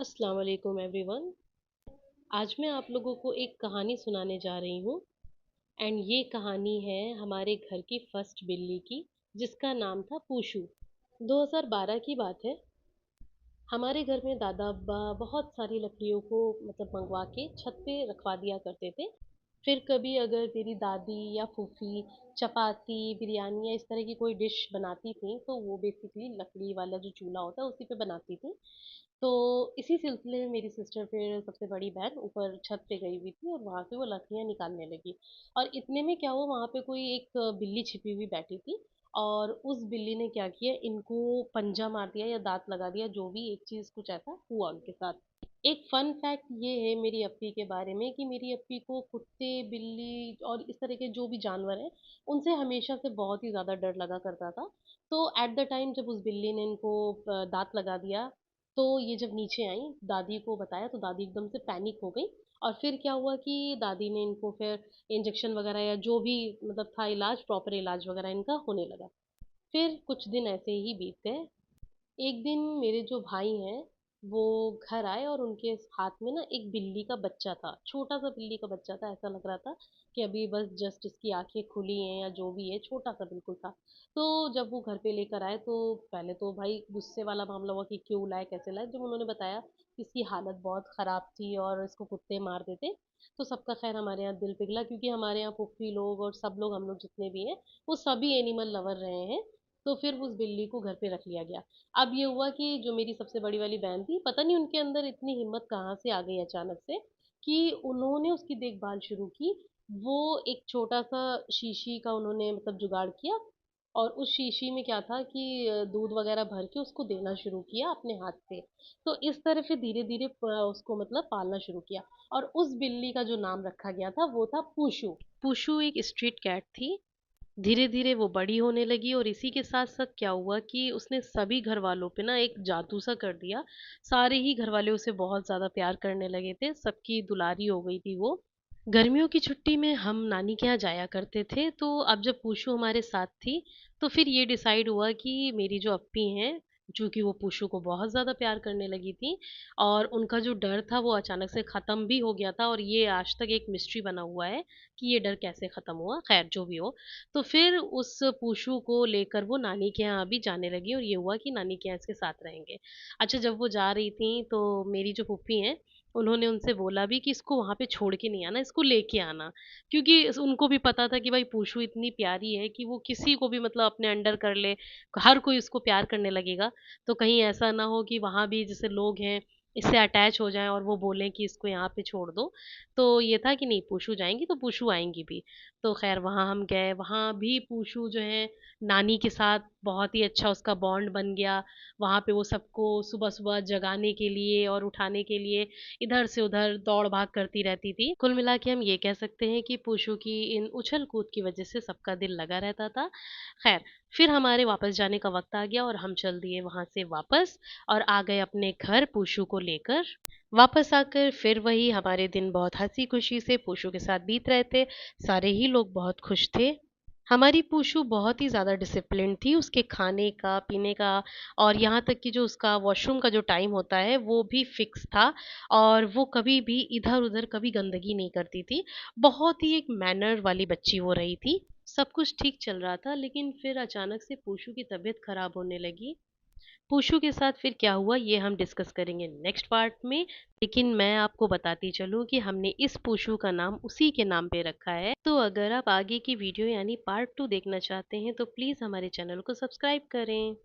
अस्सलाम वालेकुम एवरीवन। आज मैं आप लोगों को एक कहानी सुनाने जा रही हूँ। एंड ये कहानी है हमारे घर की फर्स्ट बिल्ली की, जिसका नाम था पूशू। 2012 की बात है। हमारे घर में दादा अब्बा बहुत सारी लकड़ियों को मंगवा के छत पे रखवा दिया करते थे। फिर कभी अगर मेरी दादी या फूफी चपाती बिरयानी या इस तरह की कोई डिश बनाती थी तो वो बेसिकली लकड़ी वाला जो चूल्हा होता है उसी पे बनाती थी। तो इसी सिलसिले में मेरी सिस्टर फिर सबसे बड़ी बहन ऊपर छत पे गई हुई थी और वहां से वो लकड़ियां निकालने लगी। और इतने में क्या हुआ, वहां पे कोई एक बिल्ली छिपी हुई बैठी थी। और उस बिल्ली ने क्या किया, इनको पंजा मार दिया या दांत लगा दिया, जो भी एक चीज कुछ ऐसा हुआ उनके साथ। एक फन फैक्ट ये है मेरी अप्पी के बारे में कि मेरी अप्पी को कुत्ते बिल्ली और इस तरह के जो भी जानवर हैं उनसे हमेशा से बहुत ही ज्यादा डर लगा करता था। तो एट द टाइम जब उस बिल्ली ने इनको दांत लगा दिया, तो ये जब नीचे आई दादी को बताया तो दादी एकदम से पैनिक हो गई। और फिर क्या हुआ कि दादी ने इनको फिर इंजेक्शन वगैरह या जो भी था इलाज, प्रॉपर इलाज वगैरह इनका होने लगा। फिर कुछ दिन ऐसे ही बीत गए। एक दिन मेरे जो भाई हैं वो घर आए और उनके हाथ में ना एक बिल्ली का बच्चा था, छोटा सा बिल्ली का बच्चा था। ऐसा लग रहा था कि अभी बस जस्ट इसकी आंखें खुली हैं या जो भी है, छोटा सा बिल्कुल था। तो जब वो घर पे लेकर आए तो पहले तो भाई गुस्से वाला मामला हुआ कि क्यों लाए कैसे लाए। जब उन्होंने बताया कि इसकी हालत बहुत खराब थी और इसको कुत्ते मार देते, तो सबका खैर हमारे यहाँ दिल पिघला, क्योंकि हमारे यहाँ पुप्पी लोग और सब लोग, हम लोग जितने भी हैं वो सभी एनिमल लवर रहे हैं। तो फिर उस बिल्ली को घर पे रख लिया गया। अब ये हुआ कि जो मेरी सबसे बड़ी वाली बहन थी, पता नहीं उनके अंदर इतनी हिम्मत कहाँ से आ गई अचानक से कि उन्होंने उसकी देखभाल शुरू की। वो एक छोटा सा शीशी का उन्होंने जुगाड़ किया। और उस शीशी में क्या था कि दूध वगैरह भर के उसको देना शुरू किया अपने हाथ से। तो इस तरह से धीरे धीरे उसको पालना शुरू किया। और उस बिल्ली का जो नाम रखा गया था वो था पूशू। पूशू एक स्ट्रीट कैट थी। धीरे धीरे वो बड़ी होने लगी और इसी के साथ साथ क्या हुआ कि उसने सभी घर वालों पे ना एक जादू सा कर दिया। सारे ही घर वाले उसे बहुत ज्यादा प्यार करने लगे थे, सबकी दुलारी हो गई थी वो। गर्मियों की छुट्टी में हम नानी के यहाँ जाया करते थे, तो अब जब पूशू हमारे साथ थी तो फिर ये डिसाइड हुआ कि मेरी जो अप्पी हैं, चूंकि वो पूशू को बहुत ज्यादा प्यार करने लगी थी और उनका जो डर था वो अचानक से खत्म भी हो गया था। और ये आज तक एक मिस्ट्री बना हुआ है कि ये डर कैसे खत्म हुआ, खैर जो भी हो। तो फिर उस पूशू को लेकर वो नानी के यहाँ भी जाने लगी और ये हुआ कि नानी के यहाँ इसके साथ रहेंगे। अच्छा, जब वो जा रही थी तो मेरी जो फूफी हैं उन्होंने उनसे बोला भी कि इसको वहां पे छोड़ के नहीं आना, इसको लेके आना। क्योंकि उनको भी पता था कि भाई पूशू इतनी प्यारी है कि वो किसी को भी अपने अंडर कर ले, हर कोई उसको प्यार करने लगेगा। तो कहीं ऐसा ना हो कि वहां भी जैसे लोग हैं इससे अटैच हो जाएं और वो बोलें कि इसको यहाँ पे छोड़ दो। तो ये था कि नहीं, पूशू जाएंगी तो पूशू आएंगी भी। तो खैर वहां हम गए, वहां भी पूशू जो है नानी के साथ बहुत ही अच्छा उसका बॉन्ड बन गया। वहां पे वो सबको सुबह सुबह जगाने के लिए और उठाने के लिए इधर से उधर दौड़ भाग करती रहती थी। कुल मिला के हम ये कह सकते हैं कि पूशू की इन उछल कूद की वजह से सबका दिल लगा रहता था। खैर, फिर हमारे वापस जाने का वक्त आ गया और हम चल दिए वहां से वापस और आ गए अपने घर पूशू को लेकर। वापस आकर फिर वही हमारे दिन बहुत हंसी खुशी से पूशू के साथ बीत रहे थे। सारे ही लोग बहुत खुश थे। हमारी पूशू बहुत ही ज़्यादा डिसिप्लिन थी, उसके खाने का पीने का और यहाँ तक कि जो उसका वॉशरूम का जो टाइम होता है वो भी फिक्स था। और वो कभी भी इधर उधर कभी गंदगी नहीं करती थी। बहुत ही एक मैनर वाली बच्ची वो रही थी। सब कुछ ठीक चल रहा था, लेकिन फिर अचानक से पूशू की तबीयत खराब होने लगी। पूशु के साथ फिर क्या हुआ ये हम डिस्कस करेंगे नेक्स्ट पार्ट में। लेकिन मैं आपको बताती चलूं कि हमने इस पूशु का नाम उसी के नाम पे रखा है। तो अगर आप आगे की वीडियो यानी पार्ट 2 देखना चाहते हैं तो प्लीज़ हमारे चैनल को सब्सक्राइब करें।